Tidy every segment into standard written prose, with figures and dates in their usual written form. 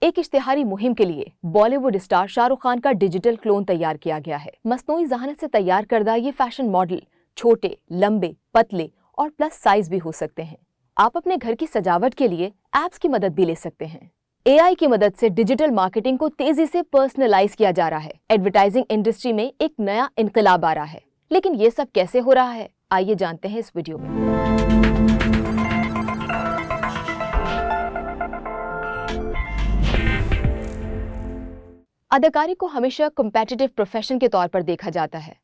एक इश्तिहारी मुहिम के लिए बॉलीवुड स्टार शाहरुख खान का डिजिटल क्लोन तैयार किया गया है। मसनूई ज़हानत से तैयार करदा ये फैशन मॉडल छोटे, लंबे, पतले और प्लस साइज भी हो सकते हैं। आप अपने घर की सजावट के लिए एप्स की मदद भी ले सकते हैं। AI की मदद से डिजिटल मार्केटिंग को तेजी से पर्सनलाइज किया जा रहा है। एडवर्टाइजिंग इंडस्ट्री में एक नया इनकलाब आ रहा है। लेकिन ये सब कैसे हो रहा है, आइए जानते हैं इस वीडियो में। अदाकारी को हमेशा कॉम्पिटिटिव प्रोफेशन के तौर पर देखा जाता है।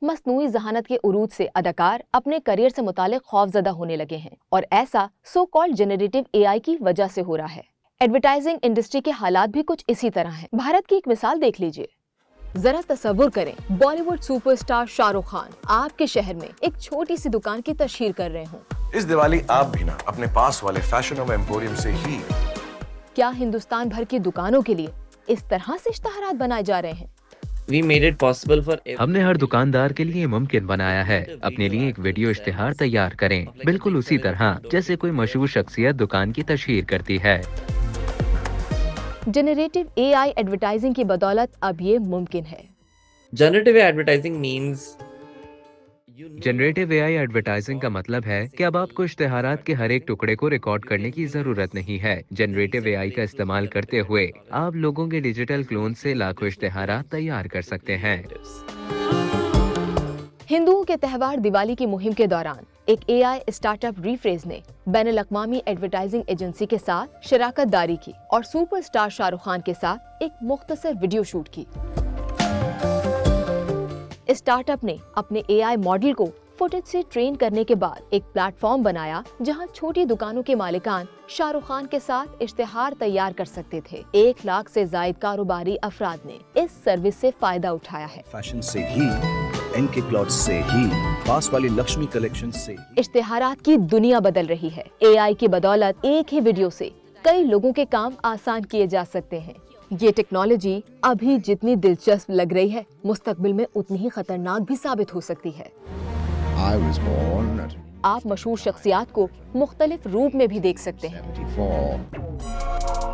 मसनूई ज़हानत के उरूज से अदाकार अपने करियर से मुतालिक खौफजदा होने लगे हैं और ऐसा सो कॉल्ड जनरेटिव AI की वजह से हो रहा है। एडवर्टाइजिंग इंडस्ट्री के हालात भी कुछ इसी तरह हैं। भारत की एक मिसाल देख लीजिए। जरा तसव्वुर करें, बॉलीवुड सुपरस्टार शाहरुख खान आपके शहर में एक छोटी सी दुकान की तशहीर कर रहे हों। इस दिवाली आप भी ना अपने पास वाले फैशन एम्पोरियम से ही। क्या हिंदुस्तान भर की दुकानों के लिए इस तरह से इश्तहारात बनाए जा रहे हैं? We made it possible for हमने हर दुकानदार के लिए मुमकिन बनाया है अपने लिए एक वीडियो इश्तिहार तैयार करें, बिल्कुल उसी तरह जैसे कोई मशहूर शख्सियत दुकान की तशहीर करती है। जनरेटिव AI एडवर्टाइजिंग की बदौलत अब ये मुमकिन है। generative advertising means generative AI advertising का मतलब है कि अब आपको इश्तिहारात के हर एक टुकड़े को रिकॉर्ड करने की जरूरत नहीं है। जनरेटिव AI का इस्तेमाल करते हुए आप लोगों के डिजिटल क्लोन से लाखों इश्तिहारात तैयार कर सकते हैं। हिंदुओं के त्यौहार दिवाली की मुहिम के दौरान एक AI स्टार्टअप रीफ्रेज ने बैनुल-अक़वामी एडवर्टाइजिंग एजेंसी के साथ शराकत दारी की और सुपरस्टार शाहरुख खान के साथ एक मुख्तसर वीडियो शूट की। स्टार्टअप ने अपने AI मॉडल को फुटेज से ट्रेन करने के बाद एक प्लेटफॉर्म बनाया जहां छोटी दुकानों के मालिकान शाहरुख खान के साथ इश्तिहार तैयार कर सकते थे। 1 लाख से जायद कारोबारी अफराद ने इस सर्विस से फायदा उठाया है। फैशन से ही, NK क्लॉथ्स से ही, पास वाली लक्ष्मी कलेक्शन से इश्तिहारात की दुनिया बदल रही है। AI की बदौलत एक ही वीडियो से कई लोगों के काम आसान किए जा सकते हैं। ये टेक्नोलॉजी अभी जितनी दिलचस्प लग रही है, मुस्तकबिल में उतनी ही खतरनाक भी साबित हो सकती है। आप मशहूर शख्सियात को मुख्तलिफ रूप में भी देख सकते हैं।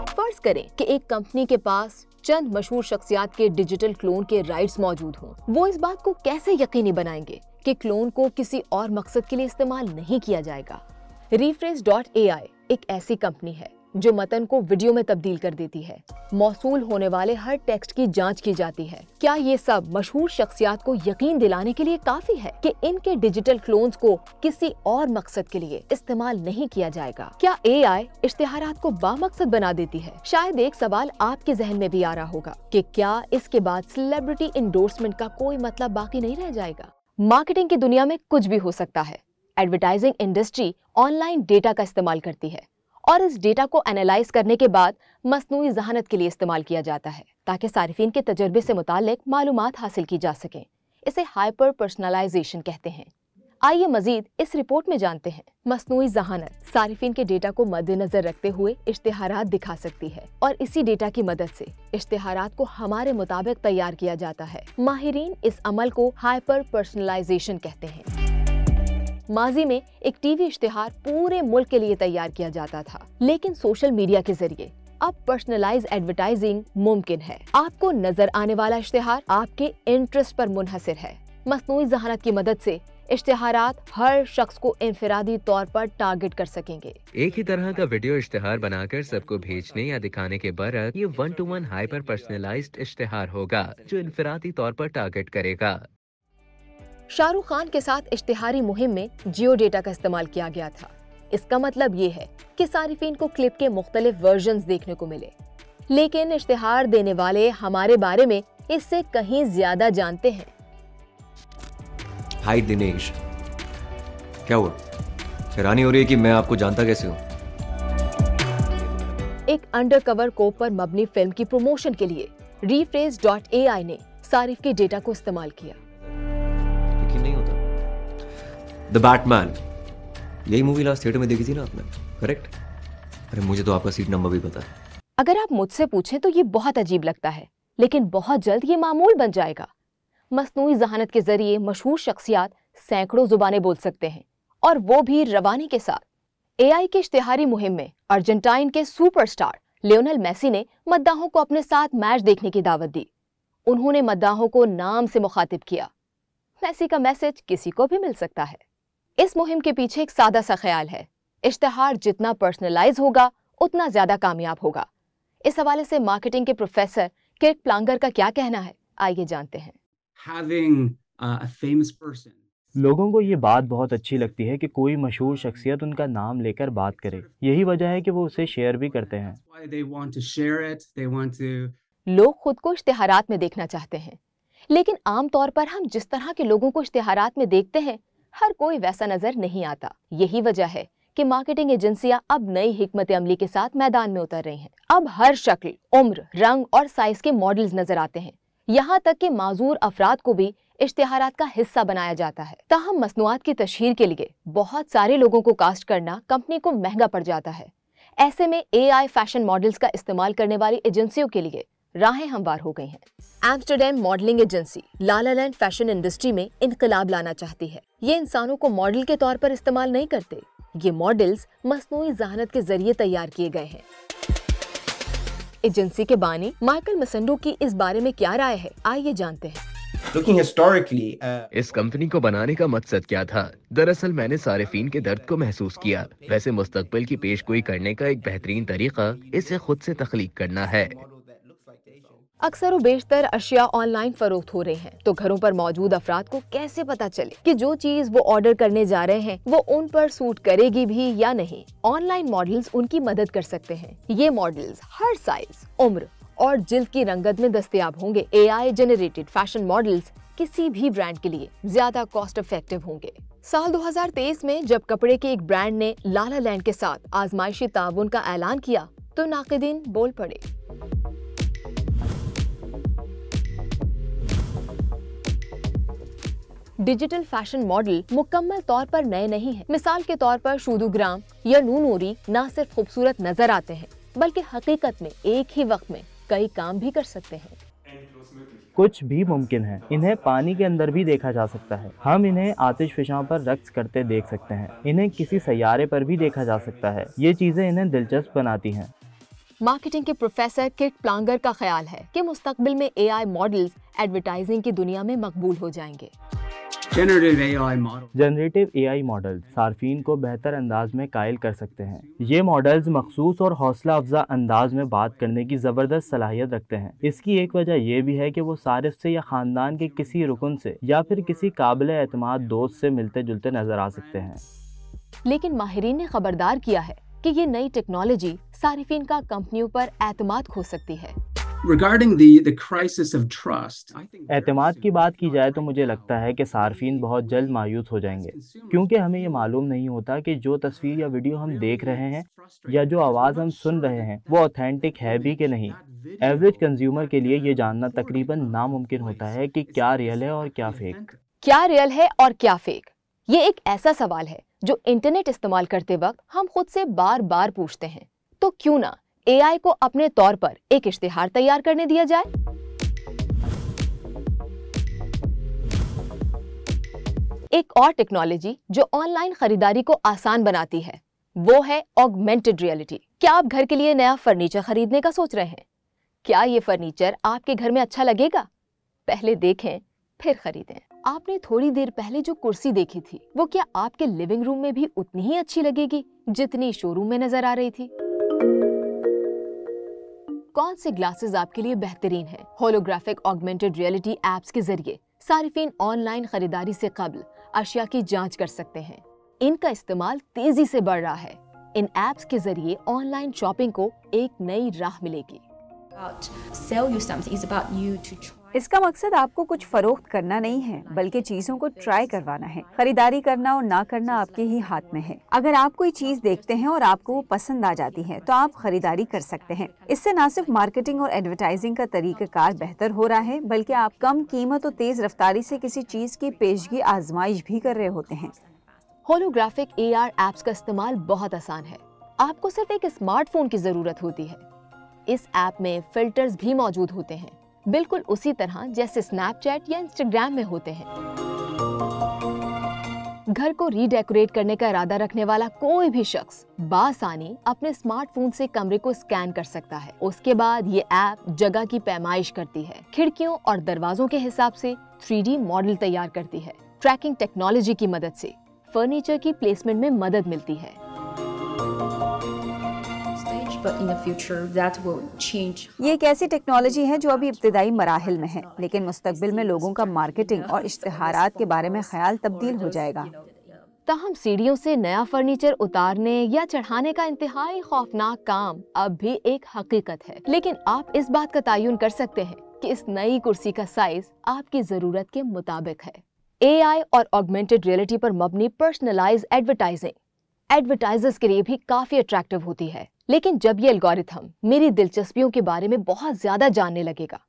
फर्ज करें कि एक कंपनी के पास चंद मशहूर शख्सियात के डिजिटल क्लोन के राइट्स मौजूद हों। वो इस बात को कैसे यकीनी बनाएंगे कि क्लोन को किसी और मकसद के लिए इस्तेमाल नहीं किया जाएगा? Rephrase.ai एक ऐसी कंपनी है जो मतन को वीडियो में तब्दील कर देती है। मौसूल होने वाले हर टेक्स्ट की जांच की जाती है। क्या ये सब मशहूर शख्सियात को यकीन दिलाने के लिए काफी है कि इनके डिजिटल क्लोन्स को किसी और मकसद के लिए इस्तेमाल नहीं किया जाएगा? क्या AI इश्तिहारात को बामकसद बना देती है? शायद एक सवाल आपके जहन में भी आ रहा होगा कि क्या इसके बाद सेलिब्रिटी इंडोर्समेंट का कोई मतलब बाकी नहीं रह जाएगा? मार्केटिंग की दुनिया में कुछ भी हो सकता है। एडवर्टाइजिंग इंडस्ट्री ऑनलाइन डेटा का इस्तेमाल करती है और इस डेटा को एनालाइज करने के बाद मसनूई ज़हानत के लिए इस्तेमाल किया जाता है ताकि सारिफीन के तजर्बे से मुतालिक मालूमात हासिल की जा सकें। इसे हाइपर पर्सनलाइजेशन कहते हैं। आइए मजीद इस रिपोर्ट में जानते हैं। मसनूई ज़हानत सारिफीन के डेटा को मद्देनजर रखते हुए इश्तिहारात दिखा सकती है और इसी डेटा की मदद से इश्तिहारात को हमारे मुताबिक तैयार किया जाता है। माहिरीन इस अमल को हाइपर पर्सनलाइजेशन कहते हैं। माजी में एक टीवी इश्तिहार पूरे मुल्क के लिए तैयार किया जाता था, लेकिन सोशल मीडिया के जरिए अब पर्सनलाइज एडवर्टाइजिंग मुमकिन है। आपको नजर आने वाला इश्तिहार आपके इंटरेस्ट पर मुनहसिर है। मसनूई ज़हानत की मदद से इश्तिहारात हर शख्स को इनफरादी तौर पर टारगेट कर सकेंगे। एक ही तरह का वीडियो इश्तिहार बनाकर सबको भेजने या दिखाने के बरक ये 1-to-1 हाइपर पर्सनलाइज्ड इश्तिहार होगा जो इनफरादी तौर पर टारगेट करेगा। शाहरुख खान के साथ इश्तिहारी मुहिम में जियो डेटा का इस्तेमाल किया गया था। इसका मतलब ये है कि सारिफीन को क्लिप के मुख्तलिफ वर्जन्स देखने को मिले, लेकिन इश्तिहार देने वाले हमारे बारे में इससे कहीं ज्यादा जानते हैं। हाय दिनेश, क्या हुआ? हैरानी हो रही है कि मैं आपको जानता कैसे हूँ? एक अंडरकवर कोप पर मबनी फिल्म की प्रमोशन के लिए Rephrase.ai ने सारिफ के डेटा को इस्तेमाल किया। नहीं होता। द बैटमैन, यही मूवी लास्ट थिएटर में देखी थी ना आपने, करेक्ट? अरे मुझे तो आपका सीट नंबर भी पता है। अगर आप मुझसे पूछें तो ये बहुत अजीब लगता है, लेकिन बहुत जल्द ये मामूल बन जाएगा। मसनूई ज़हानत के जरिए मशहूर शख्सियात सैकड़ों जुबानें बोल सकते हैं और वो भी रवानी के साथ। AI के इश्तिहारी मुहिम में अर्जेंटाइन के सुपरस्टार लियोनेल मेसी ने मद्दाहों को अपने साथ मैच देखने की दावत दी। उन्होंने मद्दाहों को नाम से मुखातिब किया। मेसी का मैसेज किसी को भी मिल सकता है। इस मुहिम के पीछे एक सादा सा ख्याल है, इश्तिहार जितना पर्सनलाइज होगा उतना ज्यादा कामयाब होगा। इस हवाले से मार्केटिंग के प्रोफेसर किर्क प्लांगर का क्या कहना है, आइए जानते हैं। लोगों को ये बात बहुत अच्छी लगती है कि कोई मशहूर शख्सियत उनका नाम लेकर बात करे। यही वजह है कि वो उसे शेयर भी करते हैं। लोग खुद को इश्तिहारात में देखना चाहते हैं, लेकिन आमतौर पर हम जिस तरह के लोगों को इश्तिहारात में देखते हैं हर कोई वैसा नजर नहीं आता। यही वजह है कि मार्केटिंग एजेंसियां अब नई हिकमत अमली के साथ मैदान में उतर रही हैं। अब हर शक्ल, उम्र, रंग और साइज के मॉडल्स नजर आते हैं। यहाँ तक कि माजूर अफराद को भी इश्तिहारात का हिस्सा बनाया जाता है। ताहम मसनूआत की तशहीर के लिए बहुत सारे लोगों को कास्ट करना कंपनी को महंगा पड़ जाता है। ऐसे में AI फैशन मॉडल्स का इस्तेमाल करने वाली एजेंसियों के लिए राहें हमवार हो गई हैं। एम्स्टरडैम मॉडलिंग एजेंसी ला ला लैंड फैशन इंडस्ट्री में इनकलाब लाना चाहती है। ये इंसानों को मॉडल के तौर पर इस्तेमाल नहीं करते। ये मॉडल्स मसनूई ज़हानत के जरिए तैयार किए गए हैं। एजेंसी के बानी माइकल मसंडो की इस बारे में क्या राय है, आइए जानते हैं। इस कंपनी को बनाने का मकसद क्या था? दरअसल मैंने सारिफीन के दर्द को महसूस किया। वैसे मुस्तकबिल की पेशगोई करने का एक बेहतरीन तरीका इसे खुद से तख्लीक करना है। अक्सर व बेशतर अशिया ऑनलाइन फरोख्त हो रहे हैं, तो घरों पर मौजूद अफराद को कैसे पता चले कि जो चीज वो ऑर्डर करने जा रहे हैं वो उन पर सूट करेगी भी या नहीं? ऑनलाइन मॉडल्स उनकी मदद कर सकते हैं। ये मॉडल्स हर साइज, उम्र और जिल्द की रंगत में दस्तयाब होंगे। AI जनरेटेड फैशन मॉडल्स किसी भी ब्रांड के लिए ज्यादा कॉस्ट इफेक्टिव होंगे। साल 2023 में जब कपड़े के एक ब्रांड ने ला ला लैंड के साथ आजमाइशी ताउन का ऐलान किया तो नाक़िदीन बोल पड़े। डिजिटल फैशन मॉडल मुकम्मल तौर पर नए नहीं हैं। मिसाल के तौर पर शूदुग्राम या नूनोरी न सिर्फ खूबसूरत नजर आते हैं बल्कि हकीकत में एक ही वक्त में कई काम भी कर सकते हैं। कुछ भी मुमकिन है। इन्हें पानी के अंदर भी देखा जा सकता है। हम इन्हें आतिशफशां पर रक्स करते देख सकते हैं। इन्हें किसी सैयारे पर भी देखा जा सकता है। ये चीजें इन्हें दिलचस्प बनाती हैं। मार्केटिंग के प्रोफेसर किर्क प्लांगर का ख्याल है कि मुस्तकबिल में AI मॉडल्स एडवर्टाइजिंग की दुनिया में मकबूल हो जाएंगे। जनरेटिव AI मॉडल सार्फिन को बेहतर अंदाज में कायल कर सकते हैं। ये मॉडल्स मखसूस और हौसला अफजा अंदाज में बात करने की ज़बरदस्त सलाहियत रखते हैं। इसकी एक वजह यह भी है कि वो सारिफ से या ख़ानदान के किसी रुकन से या फिर किसी काबिल एतमाद दोस्त से मिलते जुलते नजर आ सकते हैं। लेकिन माहिरीन ने खबरदार किया है कि ये नई टेक्नोलॉजी सारिफिन का कंपनियों पर एतमाद खो सकती है। एतमाद की बात की जाए तो मुझे लगता है कि सार्फिन बहुत जल्द मायूस हो जाएंगे, क्योंकि हमें ये मालूम नहीं होता कि जो तस्वीर या वीडियो हम देख रहे हैं या जो आवाज़ हम सुन रहे हैं वो ऑथेंटिक है भी कि नहीं। एवरेज कंज्यूमर के लिए ये जानना तकरीबन नामुमकिन होता है कि क्या रियल है और क्या फेक। क्या रियल है और क्या फेक, ये एक ऐसा सवाल है जो इंटरनेट इस्तेमाल करते वक्त हम खुद से बार बार पूछते हैं। तो क्यों ना AI को अपने तौर पर एक इश्तिहार तैयार करने दिया जाए। एक और टेक्नोलॉजी जो ऑनलाइन खरीदारी को आसान बनाती है वो है ऑगमेंटेड रियलिटी। क्या आप घर के लिए नया फर्नीचर खरीदने का सोच रहे हैं? क्या ये फर्नीचर आपके घर में अच्छा लगेगा? पहले देखें फिर खरीदें। आपने थोड़ी देर पहले जो कुर्सी देखी थी वो क्या आपके लिविंग रूम में भी उतनी ही अच्छी लगेगी जितनी शोरूम में नजर आ रही थी? कौन से ग्लासेस आपके लिए बेहतरीन हैं? होलोग्राफिक ऑगमेंटेड रियलिटी एप्स के जरिए सारिफीन ऑनलाइन खरीदारी से कबल अशिया की जांच कर सकते हैं। इनका इस्तेमाल तेजी से बढ़ रहा है। इन एप्स के जरिए ऑनलाइन शॉपिंग को एक नई राह मिलेगी। इसका मकसद आपको कुछ फरोख्त करना नहीं है बल्कि चीजों को ट्राई करवाना है। खरीदारी करना और ना करना आपके ही हाथ में है। अगर आप कोई चीज देखते हैं और आपको वो पसंद आ जाती है तो आप खरीदारी कर सकते हैं। इससे न सिर्फ मार्केटिंग और एडवर्टाइजिंग का तरीक़ाकार बेहतर हो रहा है बल्कि आप कम कीमत और तेज रफ्तारी से किसी चीज की पेशगी आजमाइश भी कर रहे होते हैं। होलोग्राफिक AR एप्स का इस्तेमाल बहुत आसान है। आपको सिर्फ एक स्मार्टफोन की जरूरत होती है। इस ऐप में फिल्टर्स भी मौजूद होते हैं, बिल्कुल उसी तरह जैसे स्नैपचैट या इंस्टाग्राम में होते हैं। घर को रीडेकोरेट करने का इरादा रखने वाला कोई भी शख्स बासानी अपने स्मार्टफोन से कमरे को स्कैन कर सकता है। उसके बाद ये ऐप जगह की पैमाइश करती है, खिड़कियों और दरवाजों के हिसाब से 3D मॉडल तैयार करती है। ट्रैकिंग टेक्नोलॉजी की मदद से फर्नीचर की प्लेसमेंट में मदद मिलती है। ये एक ऐसी टेक्नोलॉजी है जो अभी इब्तिदाई मराहिल में है, लेकिन मुस्तकबिल में लोगों का मार्केटिंग और इश्तिहारात के बारे में ख्याल तब्दील हो जाएगा। ताहम सीढ़ियों से नया फर्नीचर उतारने या चढ़ाने का इंतहाई खौफनाक काम अब भी एक हकीकत है, लेकिन आप इस बात का तयन कर सकते हैं कि इस नई कुर्सी का साइज आपकी जरूरत के मुताबिक है। AI और ऑगमेंटेड रियलिटी पर मबनी पर्सनलाइज एडवर्टाइजिंग एडवर्टाइजर्स के लिए भी काफी अट्रैक्टिव होती है, लेकिन जब ये एल्गोरिथम मेरी दिलचस्पियों के बारे में बहुत ज्यादा जानने लगेगा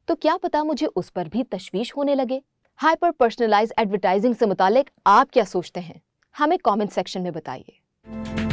तो क्या पता मुझे उस पर भी तशवीश होने लगे। हाइपर पर्सनलाइज एडवर्टाइजिंग से मुतालिक आप क्या सोचते हैं, हमें कमेंट सेक्शन में बताइए।